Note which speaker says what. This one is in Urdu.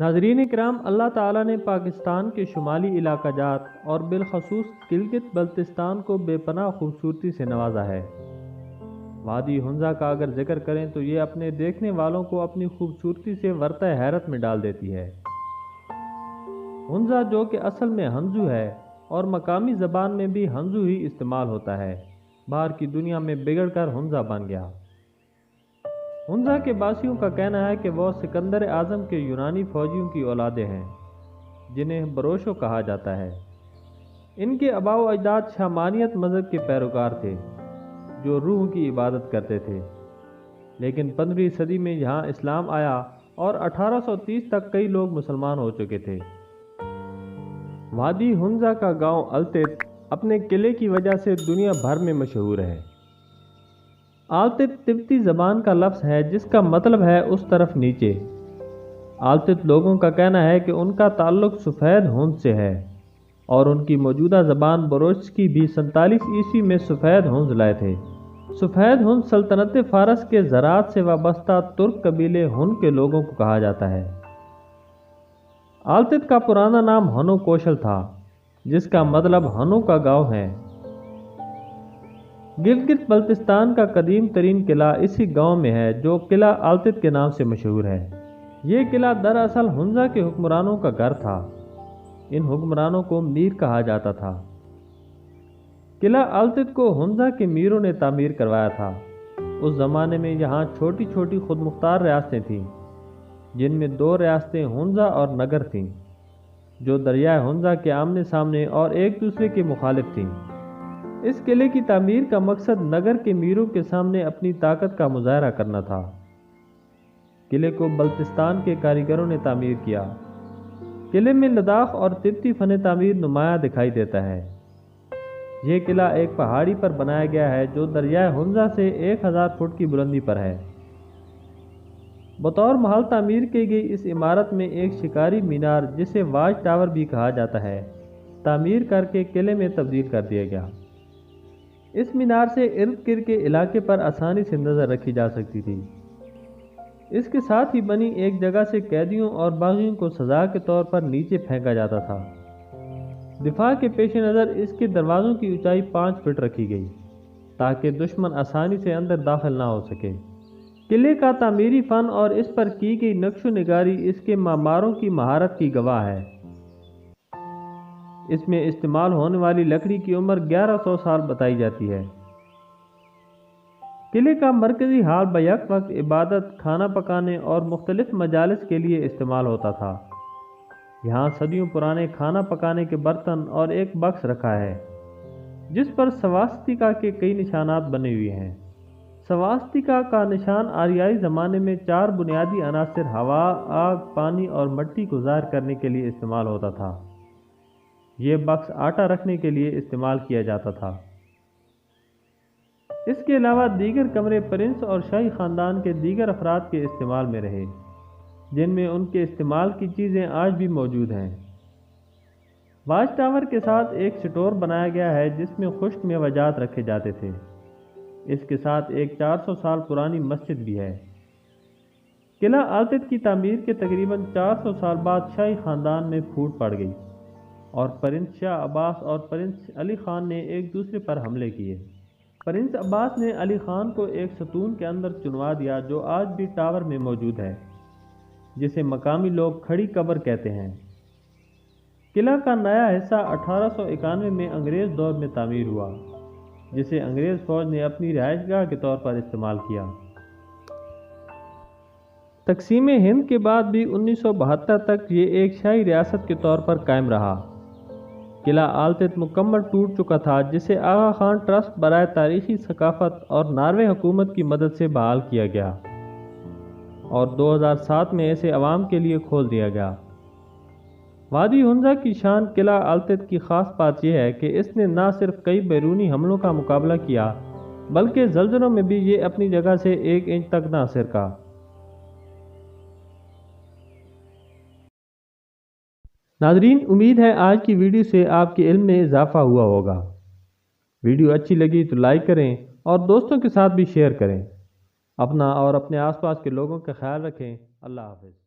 Speaker 1: ناظرین کرام، اللہ تعالیٰ نے پاکستان کے شمالی علاقہ جات اور بالخصوص گلگت بلتستان کو بے پناہ خوبصورتی سے نوازا ہے۔ وادی ہنزا کا اگر ذکر کریں تو یہ اپنے دیکھنے والوں کو اپنی خوبصورتی سے ورطہ حیرت میں ڈال دیتی ہے۔ ہنزا جو کہ اصل میں ہنزو ہے اور مقامی زبان میں بھی ہنزو ہی استعمال ہوتا ہے، باہر کی دنیا میں بگڑ کر ہنزا بن گیا۔ ہنزا کے باسیوں کا کہنا ہے کہ وہ سکندر اعظم کے یونانی فوجیوں کی اولادیں ہیں، جنہیں بروشو کہا جاتا ہے۔ ان کے آباء و اجداد شامانیت مذہب کے پیروکار تھے جو روح کی عبادت کرتے تھے، لیکن 15ویں صدی میں یہاں اسلام آیا اور 1830 تک کئی لوگ مسلمان ہو چکے تھے۔ وادی ہنزا کا گاؤں التت اپنے قلعے کی وجہ سے دنیا بھر میں مشہور ہے۔ آلتت تبتی زبان کا لفظ ہے جس کا مطلب ہے اس طرف نیچے۔ آلتت لوگوں کا کہنا ہے کہ ان کا تعلق سفید ہنز سے ہے اور ان کی موجودہ زبان بروچسکی بھی 47 عیسوی میں سفید ہنز لائے تھے۔ سفید ہنز سلطنت فارس کے زراعت سے وابستہ ترک قبیلے ہن کے لوگوں کو کہا جاتا ہے۔ آلتت کا پرانا نام ہنو کوشل تھا، جس کا مطلب ہنو کا گاؤں ہے۔ گلگت بلتستان کا قدیم ترین قلعہ اسی گاؤں میں ہے جو قلعہ آلتت کے نام سے مشہور ہے۔ یہ قلعہ دراصل ہنزا کے حکمرانوں کا گھر تھا۔ ان حکمرانوں کو میر کہا جاتا تھا۔ قلعہ آلتت کو ہنزا کے میروں نے تعمیر کروایا تھا۔ اس زمانے میں یہاں چھوٹی چھوٹی خود مختار ریاستیں تھیں، جن میں 2 ریاستیں ہنزا اور نگر تھیں، جو دریائے ہنزا کے آمنے سامنے اور ایک دوسرے کے مخالف تھیں۔ اس قلعے کی تعمیر کا مقصد نگر کے میروں کے سامنے اپنی طاقت کا مظاہرہ کرنا تھا۔ قلعے کو بلتستان کے کاریگروں نے تعمیر کیا۔ قلعے میں لداخ اور تبتی فن تعمیر نمایاں دکھائی دیتا ہے۔ یہ قلعہ ایک پہاڑی پر بنایا گیا ہے جو دریائے ہنزا سے 1000 فٹ کی بلندی پر ہے۔ بطور محل تعمیر کی گئی اس عمارت میں ایک شکاری مینار، جسے واچ ٹاور بھی کہا جاتا ہے، تعمیر کر کے قلعے میں تبدیل کر دیا گیا۔ اس مینار سے ارد گرد کے علاقے پر آسانی سے نظر رکھی جا سکتی تھی۔ اس کے ساتھ ہی بنی ایک جگہ سے قیدیوں اور باغیوں کو سزا کے طور پر نیچے پھینکا جاتا تھا۔ دفاع کے پیش نظر اس کے دروازوں کی اونچائی 5 فٹ رکھی گئی تاکہ دشمن آسانی سے اندر داخل نہ ہو سکے۔ قلعے کا تعمیری فن اور اس پر کی گئی نقش و نگاری اس کے معماروں کی مہارت کی گواہ ہے۔ اس میں استعمال ہونے والی لکڑی کی عمر 1100 سال بتائی جاتی ہے۔ قلعے کا مرکزی ہال بیک وقت عبادت، کھانا پکانے اور مختلف مجالس کے لیے استعمال ہوتا تھا۔ یہاں صدیوں پرانے کھانا پکانے کے برتن اور ایک بکس رکھا ہے جس پر سواستیکا کے کئی نشانات بنے ہوئے ہیں۔ سواستیکا کا نشان آریائی زمانے میں 4 بنیادی عناصر ہوا، آگ، پانی اور مٹی کو ظاہر کرنے کے لیے استعمال ہوتا تھا۔ یہ بکس آٹا رکھنے کے لیے استعمال کیا جاتا تھا۔ اس کے علاوہ دیگر کمرے پرنس اور شاہی خاندان کے دیگر افراد کے استعمال میں رہے، جن میں ان کے استعمال کی چیزیں آج بھی موجود ہیں۔ واچ ٹاور کے ساتھ ایک سٹور بنایا گیا ہے جس میں خشک میوہ جات رکھے جاتے تھے۔ اس کے ساتھ ایک 400 سال پرانی مسجد بھی ہے۔ قلعہ آلتت کی تعمیر کے تقریباً 400 سال بعد شاہی خاندان میں پھوٹ پڑ گئی اور پرنس شاہ عباس اور پرنس علی خان نے ایک دوسرے پر حملے کیے۔ پرنس عباس نے علی خان کو ایک ستون کے اندر چنوا دیا جو آج بھی ٹاور میں موجود ہے، جسے مقامی لوگ کھڑی قبر کہتے ہیں۔ قلعہ کا نیا حصہ 1891 میں انگریز دور میں تعمیر ہوا، جسے انگریز فوج نے اپنی رہائش گاہ کے طور پر استعمال کیا۔ تقسیم ہند کے بعد بھی 1972 تک یہ ایک شاہی ریاست کے طور پر قائم رہا۔ قلعہ آلتت مکمل ٹوٹ چکا تھا، جسے آغا خان ٹرسٹ برائے تاریخی ثقافت اور ناروے حکومت کی مدد سے بحال کیا گیا اور 2007 میں اسے عوام کے لیے کھول دیا گیا۔ وادی ہنزا کی شان قلعہ آلتت کی خاص بات یہ ہے کہ اس نے نہ صرف کئی بیرونی حملوں کا مقابلہ کیا بلکہ زلزلوں میں بھی یہ اپنی جگہ سے 1 انچ تک نہ سرکا۔ ناظرین، امید ہے آج کی ویڈیو سے آپ کے علم میں اضافہ ہوا ہوگا۔ ویڈیو اچھی لگی تو لائک کریں اور دوستوں کے ساتھ بھی شیئر کریں۔ اپنا اور اپنے آس پاس کے لوگوں کا خیال رکھیں۔ اللہ حافظ۔